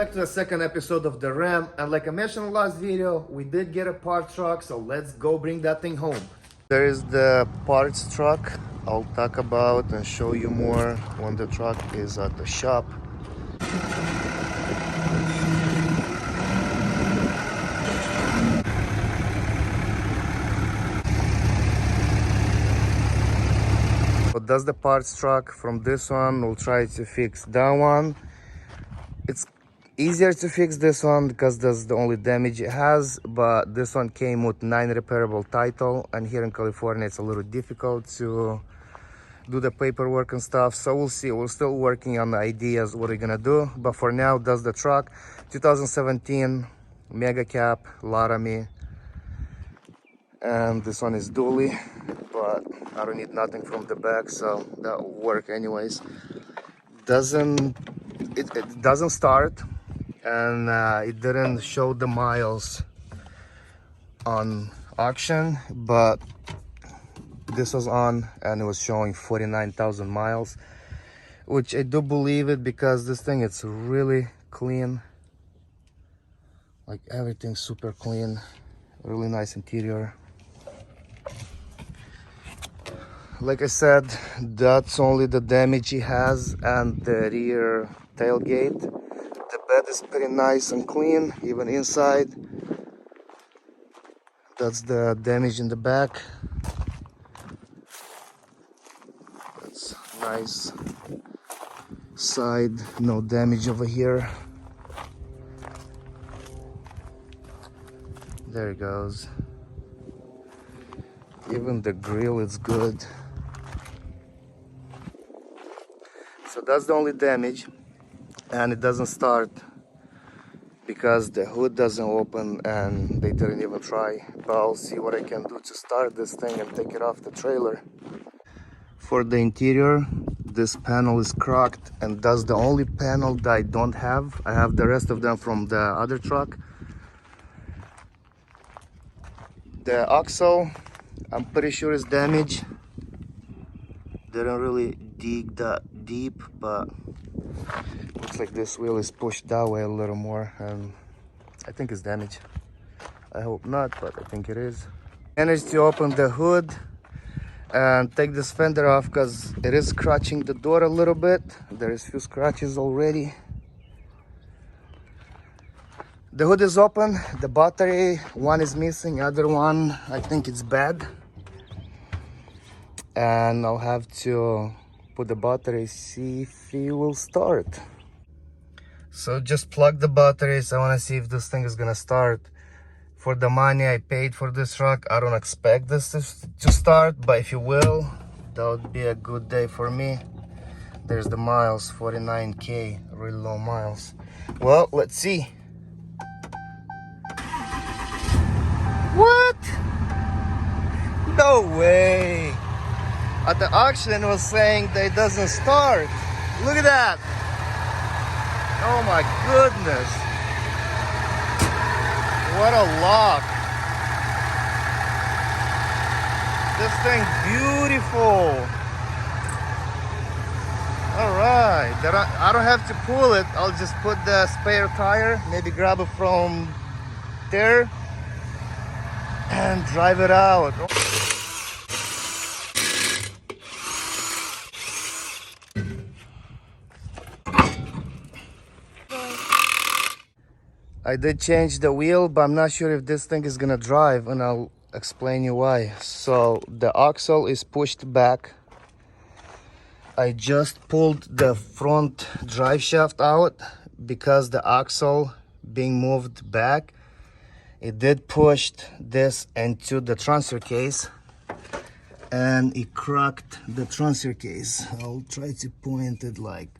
back to the second episode of the Ram, and like I mentioned in the last video, we did get a part truck, so let's go bring that thing home. There is the parts truck. I'll talk about and show you more when the truck is at the shop. So that's the parts truck. From this one, we'll try to fix that one. It's easier to fix this one because that's the only damage it has, but this one came with 9 repairable title, and here in California it's a little difficult to do the paperwork and stuff, so we'll see. We're still working on the ideas what we're gonna do, but for now that's the truck. 2017 mega cab Laramie, and this one is dually, but I don't need nothing from the back, so that will work anyways. It doesn't start, and it didn't show the miles on auction, but this was on and it was showing 49,000 miles, which I do believe it because this thing, it's really clean, like everything's super clean, really nice interior. Like I said, that's only the damage it has, and the rear tailgate. The bed is pretty nice and clean, even inside. That's the damage in the back. That's nice. Side, no damage over here. There it goes. Even the grill is good. So that's the only damage, and it doesn't start because the hood doesn't open, and they didn't even try. But I'll see what I can do to start this thing and take it off the trailer. For the interior, this panel is cracked, and that's the only panel that I don't have. I have the rest of them from the other truck. The axle, I'm pretty sure is damaged. Didn't really dig that deep, but looks like this wheel is pushed that way a little more, and I think it's damaged. I hope not, but I think it is. Managed to open the hood and take this fender off because it is scratching the door a little bit. There is few scratches already. The hood is open. The battery, one is missing, other one I think it's bad, and I'll have to put the battery, see if it will start. So just plug the batteries. I want to see if this thing is gonna start. For the money I paid for this truck, I don't expect this to start, but if it will, that would be a good day for me. There's the miles, 49K, really low miles. Well, let's see. What? No way. At the auction it was saying that it doesn't start. Look at that. Oh my goodness. What a lock. This thing beautiful. All right, I don't have to pull it. I'll just put the spare tire, maybe grab it from there and drive it out. I did change the wheel, but I'm not sure if this thing is gonna drive, and I'll explain you why. So the axle is pushed back. I just pulled the front drive shaft out because the axle being moved back, it did push this into the transfer case, and it cracked the transfer case. I'll try to point it like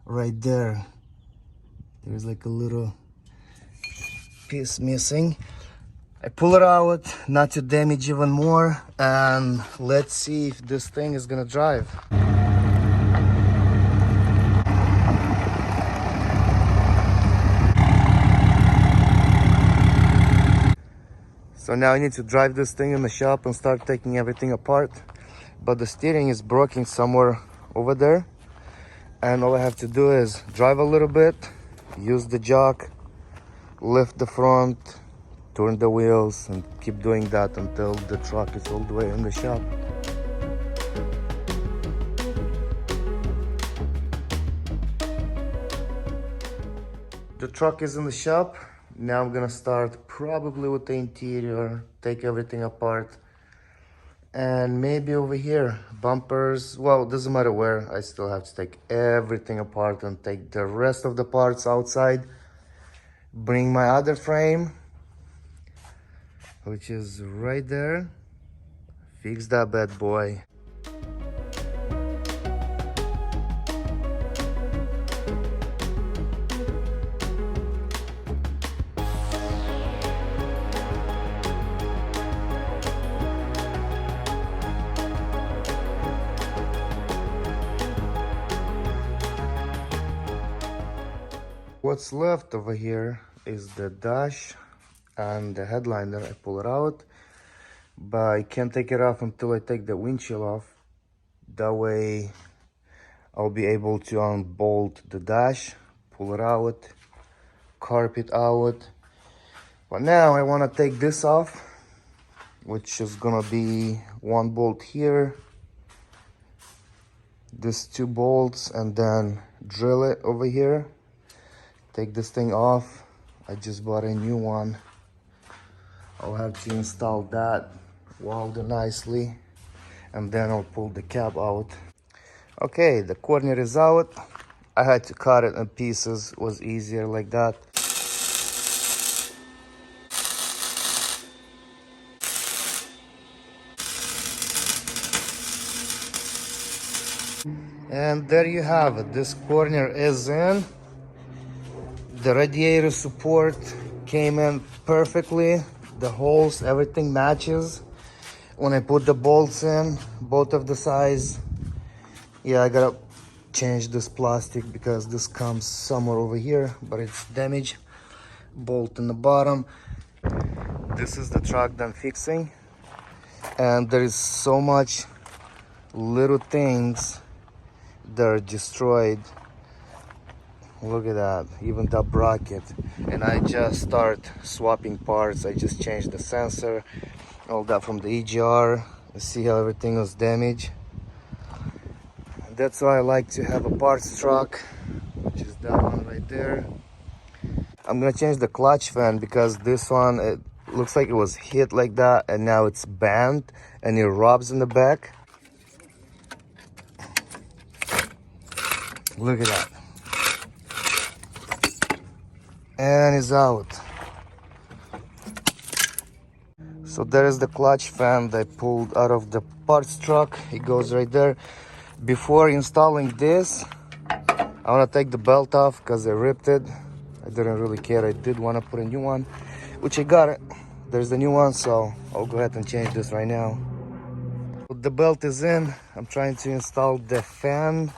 right there. There's like a little piece missing. I pull it out not to damage even more, and let's see if this thing is gonna drive. So now I need to drive this thing in the shop and start taking everything apart, but the steering is broken somewhere over there, and all I have to do is drive a little bit use the jack, lift the front, turn the wheels, and keep doing that until the truck is all the way in the shop. The truck is in the shop. Now I'm gonna start probably with the interior, take everything apart, and maybe over here, bumpers, well, it doesn't matter where, I still have to take everything apart and take the rest of the parts outside, bring my other frame, which is right there, fix that bad boy. What's left over here is the dash and the headliner. I pull it out, but I can't take it off until I take the windshield off. That way I'll be able to unbolt the dash, pull it out, carpet out. But now I want to take this off, which is gonna be one bolt here, these two bolts, and then drill it over here. Take this thing off. I just bought a new one. I'll have to install that, weld it nicely, and then I'll pull the cab out. Okay, the corner is out. I had to cut it in pieces. It was easier like that. And there you have it. This corner is in. The radiator support came in perfectly. The holes, everything matches. When I put the bolts in, both of the size, yeah, I gotta change this plastic because this comes somewhere over here, but it's damaged. Bolt in the bottom. This is the truck done fixing, and there is so much little things that are destroyed. Look at that, even the bracket. And I just start swapping parts. I just changed the sensor, all that from the EGR. You see how everything was damaged. That's why I like to have a parts truck, which is that one right there. I'm gonna change the clutch fan because this one, it looks like it was hit like that and now it's bent and it rubs in the back. Look at that. And it's out. So there is the clutch fan that I pulled out of the parts truck. It goes right there. Before installing this, I want to take the belt off because I ripped it. I didn't really care. I did want to put a new one, which I got it. There's the new one, so I'll go ahead and change this right now. The belt is in. I'm trying to install the fan,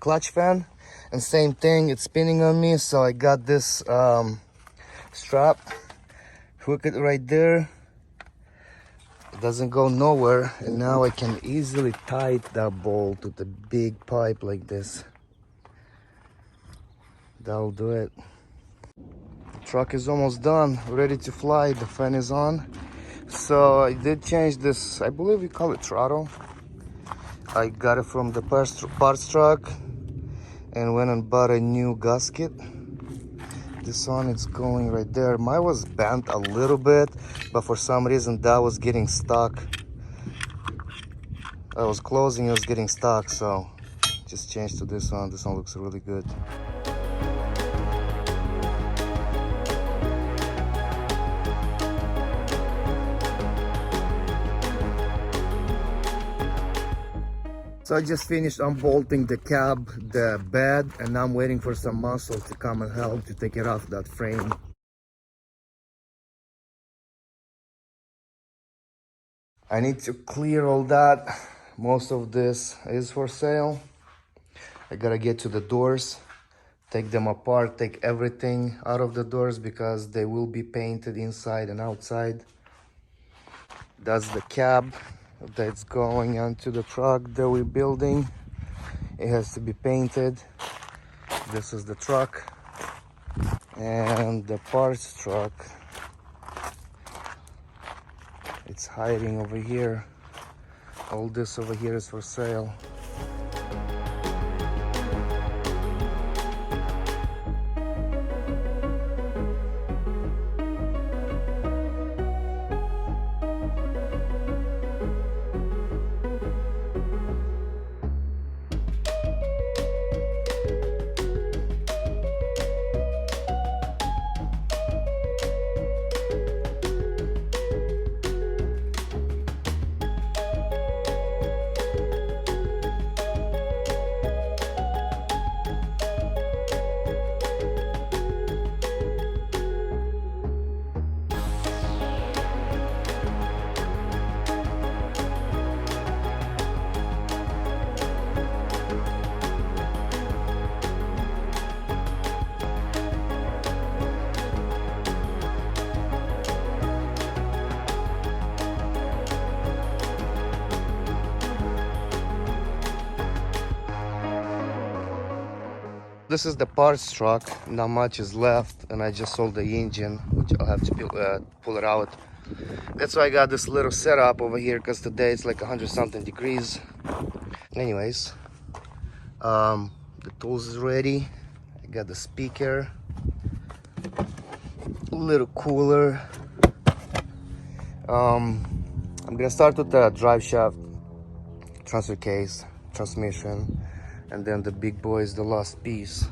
clutch fan. And same thing, it's spinning on me, so I got this strap, hook it right there. It doesn't go nowhere, and now I can easily tie that bolt to the big pipe like this. That'll do it. The truck is almost done, ready to fly. The fan is on. So I did change this, I believe you call it throttle. I got it from the parts truck and went and bought a new gasket. This one is going right there. Mine was bent a little bit, but for some reason that was getting stuck. I was closing, it was getting stuck, so just changed to this one. This one looks really good. So I just finished unbolting the cab, the bed, and now I'm waiting for some muscle to come and help to take it off that frame. I need to clear all that. Most of this is for sale. I gotta get to the doors, take them apart, take everything out of the doors because they will be painted inside and outside. That's the cab that's going onto the truck that we're building. It has to be painted. This is the truck. And the parts truck, it's hiding over here. All this over here is for sale. This is the parts truck. Not much is left, and I just sold the engine, which I'll have to pull it out. That's why I got this little setup over here, because today it's like 100 something degrees. Anyways, the tools is ready. I got the speaker, a little cooler. I'm gonna start with the drive shaft, transfer case, transmission, and then the big boy is the last piece.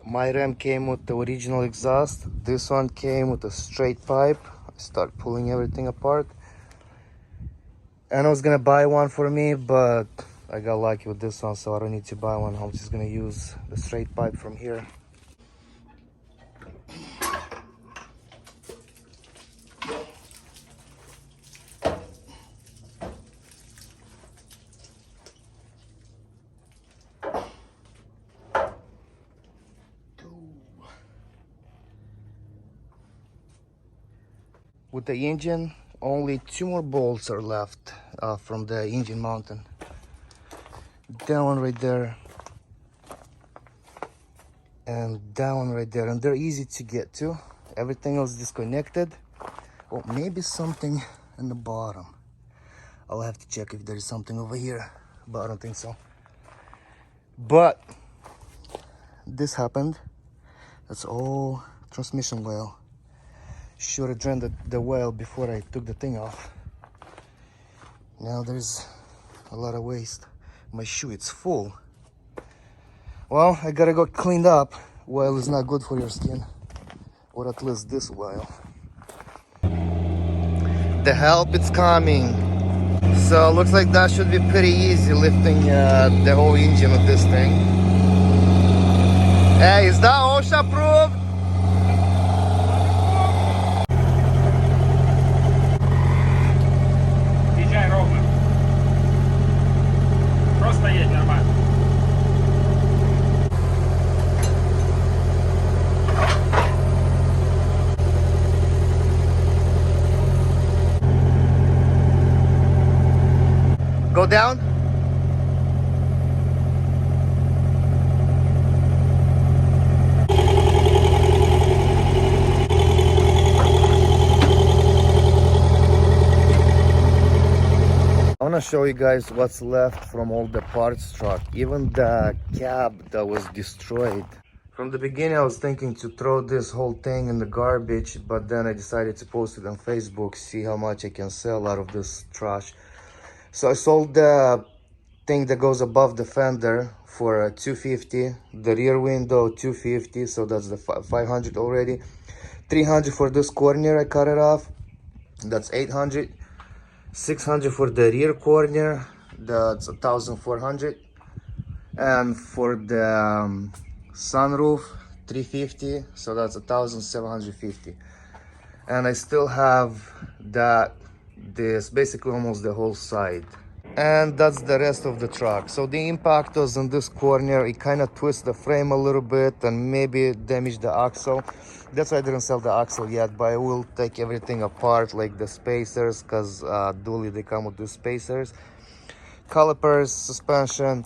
My Ram came with the original exhaust. This one came with a straight pipe. I start pulling everything apart. And I was gonna buy one for me, but I got lucky with this one, so I don't need to buy one. I'm just gonna use the straight pipe from here. With the engine, only 2 more bolts are left from the engine mounting. That one right there, and that one right there, and they're easy to get to. Everything else disconnected. Oh, maybe something in the bottom. I'll have to check if there's something over here, but I don't think so. But this happened. That's all transmission oil. Should have drained the oil before I took the thing off. Now there's a lot of waste. My shoe, it's full. Well, I gotta go cleaned up. Oil is not good for your skin, or at least this oil. The help is coming. So looks like that should be pretty easy, lifting the whole engine of this thing. Hey, is that OSHA approved? Go down. I want to show you guys what's left from all the parts truck, even the cab that was destroyed. From the beginning I was thinking to throw this whole thing in the garbage, but then I decided to post it on Facebook, see how much I can sell out of this trash. So I sold the thing that goes above the fender for $250, the rear window $250, so that's the $500 already. $300 for this corner, I cut it off, that's $800. $600 for the rear corner, that's $1,400. And for the sunroof, $350, so that's $1,750. And I still have this basically almost the whole side. And that's the rest of the truck. So the impact was in this corner. It kind of twists the frame a little bit and maybe damaged the axle. That's why I didn't sell the axle yet, but I will take everything apart, like the spacers, because dually they come with the spacers, calipers, suspension.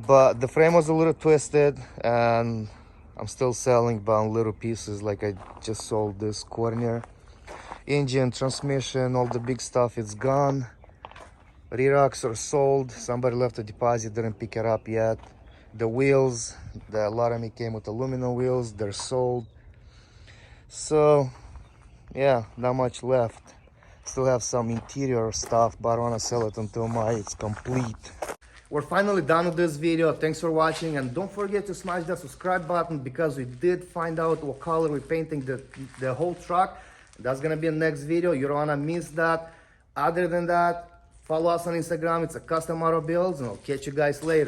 But the frame was a little twisted, and I'm still selling but on little pieces. Like I just sold this corner. Engine, transmission, all the big stuff, it's gone. Rear axle are sold. Somebody left a deposit, didn't pick it up yet. The wheels, the Laramie came with aluminum wheels, they're sold. So yeah, not much left. Still have some interior stuff, but I want to sell it until it's complete. We're finally done with this video. Thanks for watching, and don't forget to smash that subscribe button, because we did find out what color we're painting the whole truck. That's gonna be the next video. You don't wanna miss that. Other than that, follow us on Instagram. It's a Custom Auto Builds, and I'll catch you guys later.